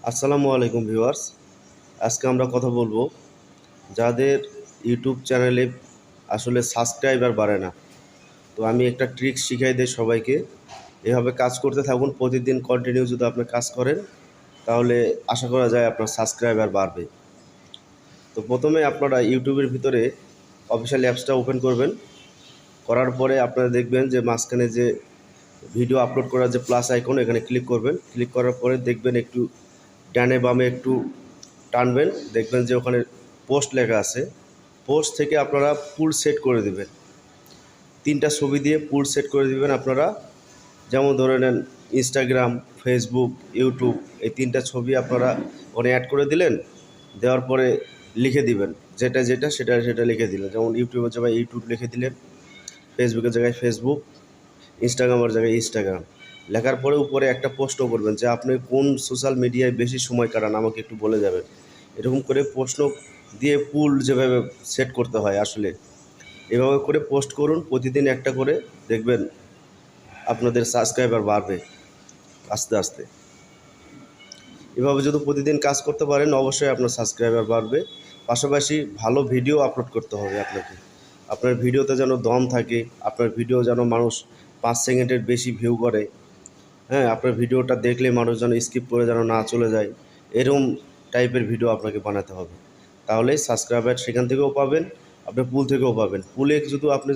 আসসালামু আলাইকুম ভিউয়ার্স। আজকে আমরা কথা বলবো যাদের ইউটিউব চ্যানেলে আসলে সাবস্ক্রাইবার বাড়ে না। তো আমি একটা ট্রিক শিখাই দিই সবাইকে। এভাবে কাজ করতে থাকুন, প্রতিদিন কন্টিনিউ যদি আপনি কাজ করেন তাহলে আশা করা যায় আপনার সাবস্ক্রাইবার বাড়বে। তো প্রথমে আপনারা ইউটিউবের ভিতরে অফিশিয়াল অ্যাপসটা ওপেন করবেন। করার পরে আপনারা দেখবেন যে মাঝখানে যে ভিডিও আপলোড করার যে প্লাস আইকন, এখানে ক্লিক করবেন। ক্লিক করার পরে দেখবেন একটু ডানে বামে একটু টানবেন, দেখবেন যে ওখানে পোস্ট লেখা আছে। পোস্ট থেকে আপনারা ফুল সেট করে দেবেন, 3টা ছবি দিয়ে ফুল সেট করে দেবেন আপনারা। যেমন ধরে নেন ইনস্টাগ্রাম, ফেসবুক, ইউটিউব, এই 3টা ছবি আপনারা ওখানে অ্যাড করে দিলেন। দেওয়ার পরে লিখে দিবেন যেটা যেটা সেটা সেটা লিখে দিলেন। যেমন ইউটিউবের জায়গায় ইউটিউব লিখে দিলেন, ফেসবুকের জায়গায় ফেসবুক, ইনস্টাগ্রামের জায়গায় ইনস্টাগ্রাম। লেখার পরে উপরে একটা প্রশ্ন করবেন যে আপনি কোন সোশ্যাল মিডিয়ায় বেশি সময় কাটান, আমাকে একটু বলে যাবেন। এরকম করে প্রশ্ন দিয়ে পুল যেভাবে সেট করতে হয় আসলে এভাবে করে পোস্ট করুন, প্রতিদিন একটা করে। দেখবেন আপনাদের সাবস্ক্রাইবার বাড়বে আস্তে আস্তে। এভাবে যদি প্রতিদিন কাজ করতে পারেন অবশ্যই আপনার সাবস্ক্রাইবার বাড়বে। পাশাপাশি ভালো ভিডিও আপলোড করতে হবে আপনাকে। আপনার ভিডিওতে যেন দম থাকে, আপনার ভিডিও যেন মানুষ 5 সেকেন্ডের বেশি ভিউ করে। হ্যাঁ, আপনার ভিডিওটা দেখলে মানুষ যেন স্কিপ করে যেন না চলে যায়, এরকম টাইপের ভিডিও আপনাকে বানাতে হবে। তাহলে সাবস্ক্রাইবার সেখান থেকেও পাবেন, আপনি পুল থেকেও পাবেন। পুলে যদি আপনি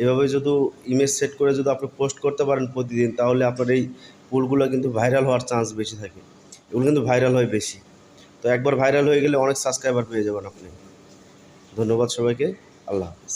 এভাবে যদি ইমেজ সেট করে যদি আপনি পোস্ট করতে পারেন প্রতিদিন, তাহলে আপনার এই পুলগুলো কিন্তু ভাইরাল হওয়ার চান্স বেশি থাকে। এগুলো কিন্তু ভাইরাল হয় বেশি। তো একবার ভাইরাল হয়ে গেলে অনেক সাবস্ক্রাইবার পেয়ে যাবেন আপনি। ধন্যবাদ সবাইকে। আল্লাহ হাফেজ।